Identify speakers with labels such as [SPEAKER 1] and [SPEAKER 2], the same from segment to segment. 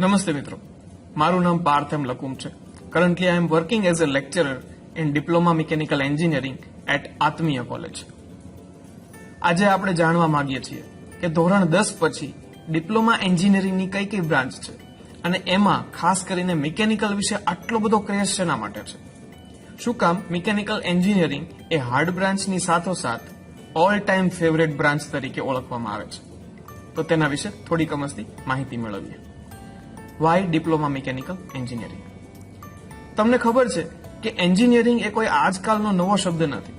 [SPEAKER 1] નમસ્તે મિત્રો, મારું નામ પાર્થ એમ લકુમ છે. Currently I am working as a lecturer in diploma mechanical engineering at Atmiya college. આજે આપણે જાણવા માંગીએ છીએ કે ધોરણ 10 પછી ડિપ્લોમા એન્જિનિયરિંગની કઈ કઈ બ્રાન્ચ છે અને એમાં ખાસ કરીને મિકેનિકલ વિશે આટલો બધો ક્રેઝ શેના માટે છે. શું કામ મિકેનિકલ એન્જિનિયરિંગ એ હાર્ડ બ્રાન્ચની સાથોસાથ ઓલ ટાઈમ ફેવરેટ બ્રાન્ચ તરીકે ઓળખવામાં આવે છે. તો તેના વિશે થોડીક મસ્તી માહિતી મેળવીએ. Why diploma mechanical engineering? તમને ખબર છે કે એન્જિનિયરિંગ એ કોઈ આજકાલનો નવો શબ્દ નથી.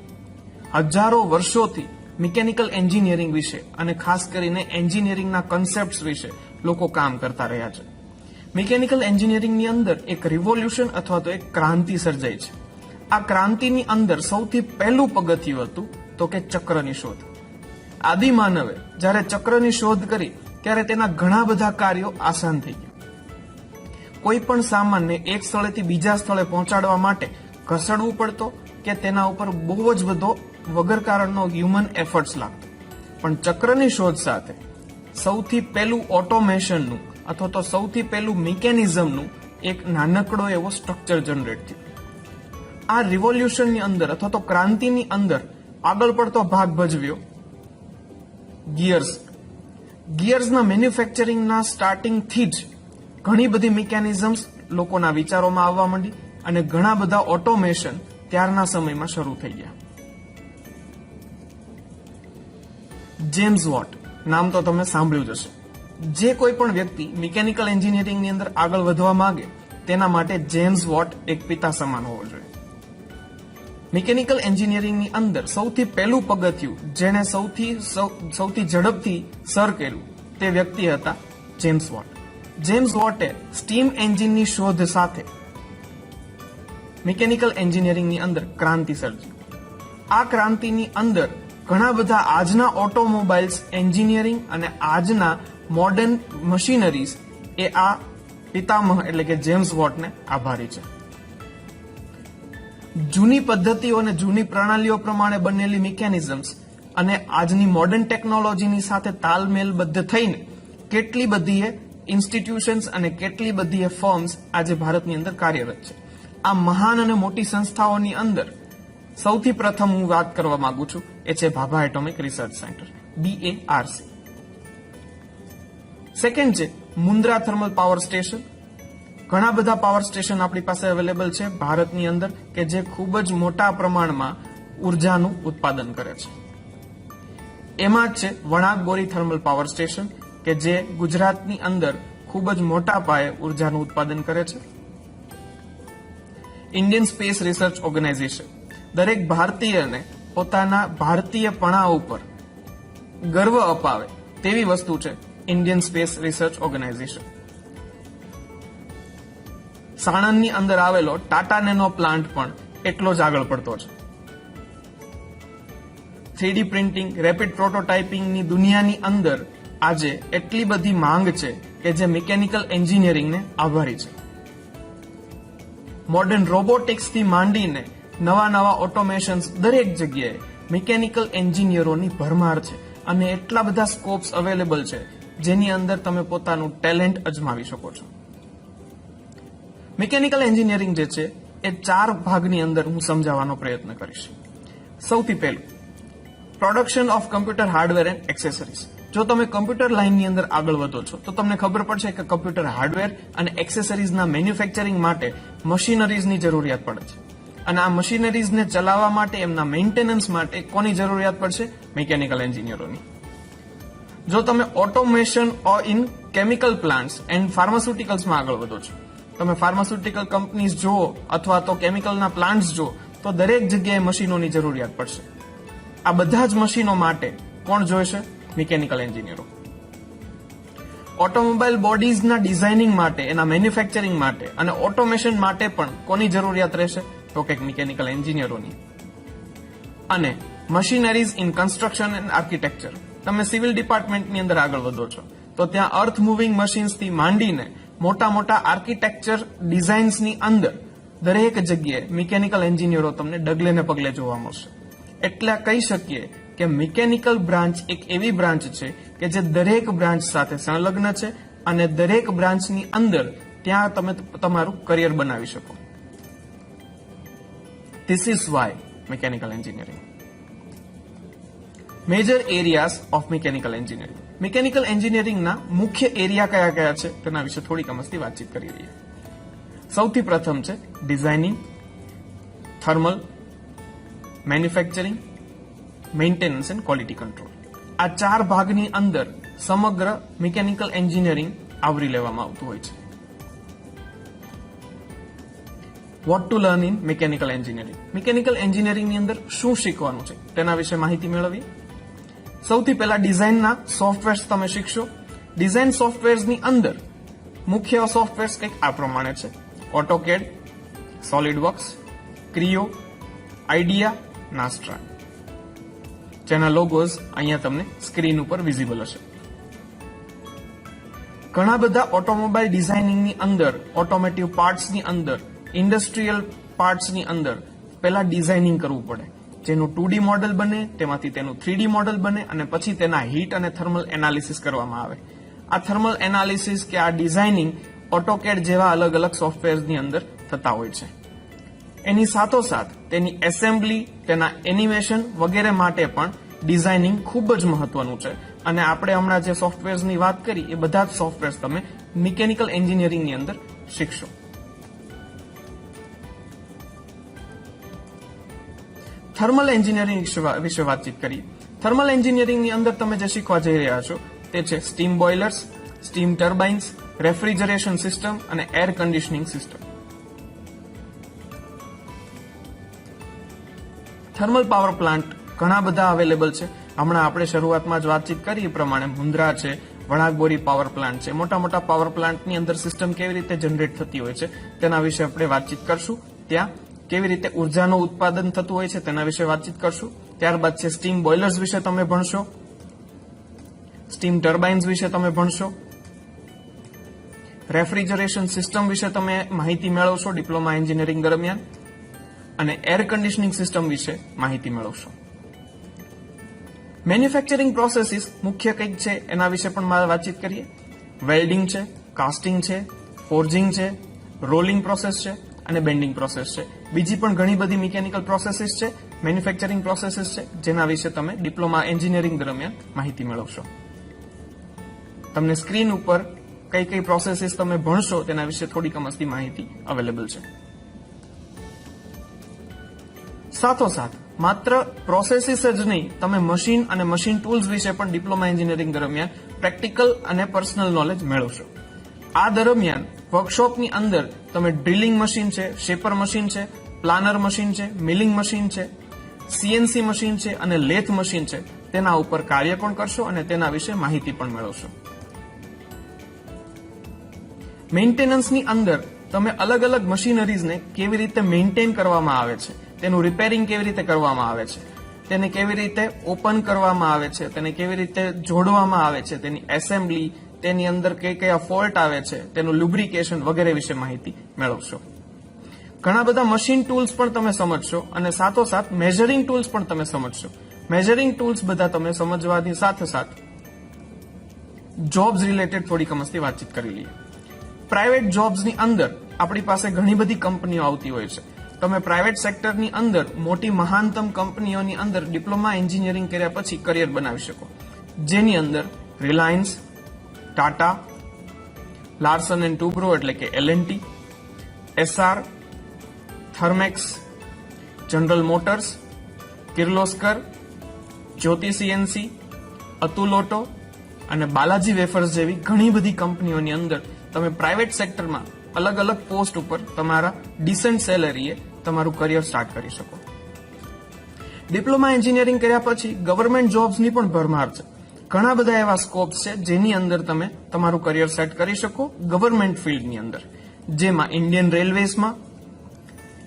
[SPEAKER 1] હજારો વર્ષોથી મિકેનિકલ એન્જિનિયરિંગ વિશે અને ખાસ કરીને એન્જિનિયરિંગના કન્સેપ્ટ્સ વિશે લોકો કામ કરતા રહ્યા છે. મિકેનિકલ એન્જિનિયરિંગની અંદર એક રિવોલ્યુશન અથવા તો એક ક્રાંતિ સર્જાઈ છે. આ ક્રાંતિની અંદર સૌથી પહેલું પગથિયું હતું તો કે ચક્રની શોધ. આદિમાનવે જ્યારે ચક્રની શોધ કરી ત્યારે તેના ઘણા બધા કાર્યો આસાન થઈ ગયા. કોઈ પણ સામાનને એક સ્થળેથી બીજા સ્થળે પહોંચાડવા માટે ઘસડવું પડતો કે તેના ઉપર બહુ જ બધો વગર કારણનો હ્યુમન એફર્ટ્સ લાગતો. પણ ચક્રની શોધ સાથે સૌથી પહેલું ઓટોમેશનનું અથવા તો સૌથી પહેલું મિકેનિઝમનું એક નાનકડો એવો સ્ટ્રક્ચર જનરેટ થયો. આ રિવોલ્યુશનની અંદર અથવા તો ક્રાંતિની અંદર આગળ પડતો ભાગ ભજવ્યો ગિયર્સ. ગિયર્સના મેન્યુફેક્ચરિંગના સ્ટાર્ટિંગથી જ ઘણી બધી મિકેનિઝમ્સ લોકોના વિચારોમાં આવવા માંડી અને ઘણા બધા ઓટોમેશન ત્યારના સમયમાં શરૂ થઈ ગયા. જેમ્સ વોટ નામ તો તમે સાંભળ્યું જ હશે. જે કોઈ પણ વ્યક્તિ મિકેનિકલ એન્જિનિયરિંગની અંદર આગળ વધવા માંગે તેના માટે જેમ્સ વોટ એક પિતા સમાન હોવો જોઈએ. મિકેનિકલ એન્જિનિયરિંગની અંદર સૌથી પહેલું પગથિયું જેણે સૌથી ઝડપથી સર કર્યું તે વ્યક્તિ હતા જેમ્સ વોટ. જેમ્સ વોટે સ્ટીમ એન્જિનની શોધ સાથે મિકેનિકલ એન્જિનિયરિંગની અંદર ક્રાંતિ સર્જી. આ ક્રાંતિની અંદર ઘણા બધા આજના ઓટોમોબાઇલ્સ એન્જિનિયરિંગ અને આજના મોડર્ન મશીનરીઝ એ આ પિતામહ એટલે કે જેમ્સ વોટને આભારી છે. જૂની પદ્ધતિઓ અને જૂની પ્રણાલીઓ પ્રમાણે બનેલી મિકેનિઝમ્સ અને આજની મોડર્ન ટેકનોલોજીની સાથે તાલમેલબદ્ધ થઈને કેટલી બધી ઇન્સ્ટિટ્યુશન્સ અને કેટલી બધી ફર્મ્સ આજે ભારતની અંદર કાર્યરત છે. આ મહાન અને મોટી સંસ્થાઓની અંદર સૌથી પ્રથમ હું વાત કરવા માંગુ છું એ છે Bhabha atomic research centre BARC. Second છે મુન્દ્રા થર્મલ પાવર સ્ટેશન. ઘણા બધા પાવર સ્ટેશન આપણી પાસે અવેલેબલ છે ભારતની અંદર કે જે ખૂબ જ મોટા પ્રમાણમાં ઉર્જાનું ઉત્પાદન કરે છે. એમાં જ છે વણાક બોરી થર્મલ પાવર સ્ટેશન કે જે ગુજરાતની અંદર ખૂબ જ મોટા પાયે ઉર્જાનું ઉત્પાદન કરે છે. ઇન્ડિયન સ્પેસ રિસર્ચ ઓર્ગેનાઇઝેશન દરેક ભારતીયને પોતાના ભારતીયપણા ઉપર ગર્વ અપાવે તેવી વસ્તુ છે ઇન્ડિયન સ્પેસ રિસર્ચ ઓર્ગેનાઇઝેશન. સાણંદની અંદર આવેલો ટાટા નેનો પ્લાન્ટ પણ એટલો જ આગળ પડતો છે. 3D પ્રિન્ટિંગ, રેપિડ પ્રોટોટાઇપિંગની દુનિયાની અંદર આજે એટલી બધી માંગ છે કે જે મિકેનિકલ એન્જિનિયરિંગને આભારી છે. મોડર્ન રોબોટિક્સથી માંડીને નવા નવા ઓટોમેશન્સ દરેક જગ્યાએ મિકેનિકલ એન્જિનિયરોની ભરમાર છે અને એટલા બધા સ્કોપ્સ અવેલેબલ છે જેની અંદર તમે પોતાનું ટેલેન્ટ અજમાવી શકો છો. મિકેનિકલ એન્જિનિયરિંગ જે છે એ 4 ભાગની અંદર હું સમજાવવાનો પ્રયત્ન કરીશ. સૌથી પહેલું production of computer hardware and accessories. જો તમે કમ્પ્યુટર લાઇનની અંદર આગળ વધો છો તો તમને ખબર પડશે કે કમ્પ્યુટર હાર્ડવેર અને એક્સેસરીઝના મેન્યુફેક્ચરિંગ માટે મશીનરીઝની જરૂરિયાત પડે છે અને આ મશીનરીઝને ચલાવવા માટે એમના મેન્ટેનન્સ માટે કોની જરૂરિયાત પડશે? મિકેનિકલ એન્જિનિયરોની. જો તમે automation in chemical plants and ફાર્માસ્યુટિકલ્સમાં આગળ વધો છો, તમે ફાર્માસ્યુટિકલ કંપનીઝ જુઓ અથવા તો કેમિકલના પ્લાન્ટ્સ જુઓ તો દરેક જગ્યાએ મશીનોની જરૂરિયાત પડશે. આ બધા જ મશીનો માટે કોણ જોઈશે? મિકેનિકલ એન્જિનિયરો. ઓટોમોબાઈલ બોડીઝના ડિઝાઇનિંગ માટે, એના મેન્યુફેક્ચરિંગ માટે અને ઓટોમેશન માટે પણ કોની જરૂરિયાત રહેશે? તો કે મિકેનિકલ એન્જિનિયરોની. અને machineries in construction and architecture. તમે સિવિલ ડિપાર્ટમેન્ટની અંદર આગળ વધો છો તો ત્યાં અર્થ મૂવિંગ મશીન્સથી માંડીને મોટા મોટા આર્કિટેક્ચર ડિઝાઇન્સની અંદર દરેક જગ્યાએ મિકેનિકલ એન્જિનિયરો તમને ડગલે ને પગલે જોવા મળશે. એટલે કહી શકીએ કે મિકેનિકલ બ્રાન્ચ એક એવી બ્રાન્ચ છે કે જે દરેક બ્રાન્ચ સાથે સંલગ્ન છે અને દરેક બ્રાન્ચની અંદર ત્યાં તમે તમારું કરિયર બનાવી શકો. This is why mechanical engineering. Major areas of mechanical engineering. Mechanical engineering ના મુખ્ય એરિયા કયા કયા છે તેના વિશે થોડીક મસ્તી વાતચીત કરી લઈએ. સૌથી પ્રથમ છે designing, thermal, manufacturing, maintenance and quality control. આ ચાર ભાગની અંદર સમગ્ર મિકેનિકલ એન્જિનિયરિંગ આવરી લેવામાં આવતું હોય છે. Vote to learn in mechanical engineering. Mechanical એન્જિનિયરિંગની અંદર શું શીખવાનું છે તેના વિશે માહિતી મેળવીએ. સૌથી પહેલા ડિઝાઇનના સોફ્ટવેર્સ તમે શીખશો. ડિઝાઇન સોફ્ટવેર્સની અંદર મુખ્ય સોફ્ટવેર્સ કંઈક આ પ્રમાણે છે: ઓટોકેડ, સોલિડવર્ક્સ, ક્રિયો, આઈડિયા, નાસ્ટ્રા, જેના લોગોઝ અહીંયા તમને સ્ક્રીન ઉપર વિઝિબલ હશે. ઘણા બધા ઓટોમોબાઈલ ડિઝાઇનિંગની અંદર, ઓટોમેટિવ પાર્ટ્સની અંદર, ઇન્ડસ્ટ્રીયલ પાર્ટ્સની અંદર પહેલા ડિઝાઇનિંગ કરવું પડે, જેનું 2D મોડેલ બને, તેમાંથી તેનું 3D મોડેલ બને અને પછી તેના હીટ અને થર્મલ એનાલિસિસ કરવામાં આવે. આ થર્મલ એનાલિસિસ કે આ ડિઝાઇનિંગ ઓટોકેડ જેવા અલગ અલગ સોફ્ટવેરની અંદર થતા હોય છે. એની સાથોસાથ તેની એસેમ્બલી, તેના એનિમેશન વગેરે માટે પણ ડિઝાઇનિંગ ખૂબ જ મહત્વનું છે. અને આપણે હમણાં જે સોફ્ટવેરની વાત કરી એ બધા જ સોફ્ટવેર તમે મિકેનિકલ એન્જિનિયરિંગની અંદર શીખશો. થર્મલ એન્જિનિયરિંગ વિશે વાતચીત કરીએ. થર્મલ એન્જિનિયરિંગની અંદર તમે જે શીખવા જઈ રહ્યા છો તે છે steam boilers, steam turbines, refrigeration system અને air conditioning system. Thermal power plant ઘણા બધા અવેલેબલ છે. હમણાં આપણે શરૂઆતમાં જ વાતચીત કરી એ પ્રમાણે મુન્દ્રા છે, વણાકબોરી પાવર પ્લાન્ટ છે. મોટા મોટા પાવર પ્લાન્ટની અંદર સિસ્ટમ કેવી રીતે જનરેટ થતી હોય છે તેના વિશે આપણે વાતચીત કરશું. ત્યાં કેવી રીતે ઉર્જાનું ઉત્પાદન થતું હોય છે તેના વિશે વાતચીત કરશું. ત્યારબાદ છે સ્ટીમ બોઇલર્સ વિશે તમે ભણશો, સ્ટીમ ટર્બાઇન્સ વિશે તમે ભણશો, રેફ્રિજરેશન સિસ્ટમ વિશે તમે માહિતી મેળવશો ડિપ્લોમા એન્જિનિયરિંગ દરમિયાન, અને એર કન્ડિશનિંગ સિસ્ટમ વિશે માહિતી મેળવશો. મેન્યુફેક્ચરિંગ પ્રોસેસીસ મુખ્ય કંઈક છે એના વિશે પણ વાતચીત કરીએ. વેલ્ડિંગ છે, કાસ્ટિંગ છે, ફોર્જિંગ છે, રોલિંગ પ્રોસેસ છે અને બેન્ડિંગ પ્રોસેસ છે. બીજી પણ ઘણી બધી મિકેનિકલ પ્રોસેસીસ છે, મેન્યુફેક્ચરિંગ પ્રોસેસીસ છે, જેના વિશે તમે ડિપ્લોમા એન્જિનિયરિંગ દરમિયાન માહિતી મેળવશો. તમને સ્ક્રીન ઉપર કઈ કઈ પ્રોસેસીસ તમે ભણશો તેના વિશે થોડીક મસ્તી માહિતી અવેલેબલ છે. સાથોસાથ માત્ર પ્રોસેસીસ જ નહીં, તમે મશીન અને મશીન ટૂલ્સ વિશે પણ ડિપ્લોમા એન્જિનિયરિંગ દરમિયાન પ્રેક્ટિકલ અને પર્સનલ નોલેજ મેળવશો. આ દરમિયાન વર્કશોપની અંદર તમે ડ્રિલિંગ મશીન છે, શેપર મશીન છે, પ્લાનર મશીન છે, મિલિંગ મશીન છે, સીએનસી મશીન છે અને લેથ મશીન છે તેના ઉપર કાર્ય પણ કરશો અને તેના વિશે માહિતી પણ મેળવશો. મેન્ટેનન્સની અંદર તમે અલગ અલગ મશીનરીઝને કેવી રીતે મેન્ટેન કરવામાં આવે છે, તેનું રિપેરિંગ કેવી રીતે કરવામાં આવે છે, તેને કેવી રીતે ઓપન કરવામાં આવે છે, તેને કેવી રીતે જોડવામાં આવે છે, તેની એસેમ્બલી, તેની અંદર કઈ કયા ફોલ્ટ આવે છે, તેનું લ્યુબ્રિકેશન વગેરે વિશે માહિતી મેળવશો. ઘણા બધા મશીન ટૂલ્સ પણ તમે સમજશો અને સાથોસાથ મેઝરિંગ ટૂલ્સ પણ તમે સમજશો. મેઝરિંગ ટૂલ્સ બધા તમે સમજવાની સાથે સાથે જોબ્સ રિલેટેડ થોડીક મસ્તી વાતચીત કરી લઈએ. પ્રાઇવેટ જોબ્સની અંદર આપણી પાસે ઘણી બધી કંપનીઓ આવતી હોય છે. તમે પ્રાઇવેટ સેક્ટરની અંદર મોટી મહાનતમ કંપનીઓની અંદર ડિપ્લોમા એન્જિનિયરિંગ કર્યા પછી કરિયર બનાવી શકો, જેની અંદર રિલાયન્સ, ટાટા, લાર્સન એન્ડ ટુબ્રો એટલે કે LNT, SR, Thermax, General Motors, Kirloskar, Jyoti CNC, Atul Auto અને બાલાજી વેફર્સ જેવી ઘણી બધી કંપનીઓની અંદર તમે પ્રાઇવેટ સેક્ટરમાં અલગ અલગ પોસ્ટ ઉપર તમારા ડિસન્ટ સેલેરીએ તમારું કરિયર સ્ટાર્ટ કરી શકો. ડિપ્લોમા એન્જિનિયરિંગ કર્યા પછી ગવર્મેન્ટ જોબ્સની પણ ભરમાર છે. ઘણા બધા એવા સ્કોપ્સ છે જેની અંદર તમે તમારું કરિયર સેટ કરી શકો ગવર્મેન્ટ ફિલ્ડની અંદર, જેમાં ઇન્ડિયન રેલવેઝમાં,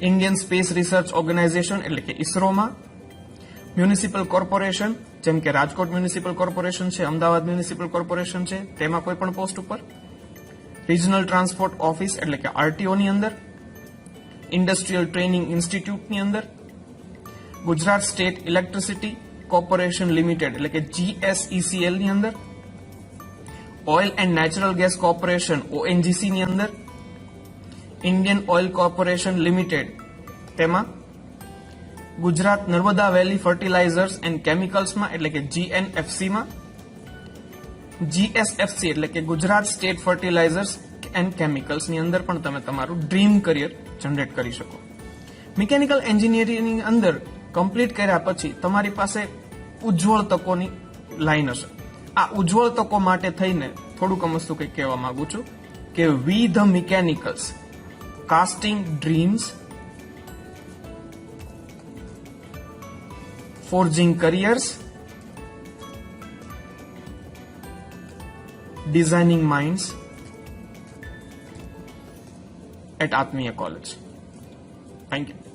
[SPEAKER 1] ઇન્ડિયન સ્પેસ રિસર્ચ ઓર્ગેનાઇઝેશન એટલે કે ઇસરોમાં, મ્યુનિસિપલ કોર્પોરેશન જેમ કે રાજકોટ મ્યુનિસિપલ કોર્પોરેશન છે, અમદાવાદ મ્યુનિસિપલ કોર્પોરેશન છે, તેમાં કોઈ પણ પોસ્ટ ઉપર, રિજનલ ટ્રાન્સપોર્ટ ઓફિસ એટલે કે RTOની અંદર, ઇન્ડસ્ટ્રીયલ ટ્રેનિંગ ઇન્સ્ટિટ્યૂટની અંદર, Gujarat State Electricity Corporation Limited એટલે કે GSECL ની અંદર, Oil and Natural Gas Corporation ONGC ની અંદર, ઇન્ડિયન ઓઇલ કોર્પોરેશન લિમિટેડ તેમાં, Gujarat Narmada Valley Fertilizers and કેમિકલ્સમાં એટલે કે GNFC માં, GSFC એટલે કે Gujarat State Fertilizers and Chemicals ની અંદર પણ તમે તમારું ડ્રીમ કરિયર જનરેટ કરી શકો. મિકેનિકલ એન્જિનિયરિંગની અંદર કમ્પ્લીટ કર્યા પછી તમારી પાસે ઉજ્જવળ તકોની લાઈન હશે. આ ઉજ્જવળ તકો માટે થઈને થોડુંક વસ્તુ કંઈક કહેવા માંગુ છું કે we the mechanicals casting dreams, forging careers, designing minds at Atmiya College. Thank you.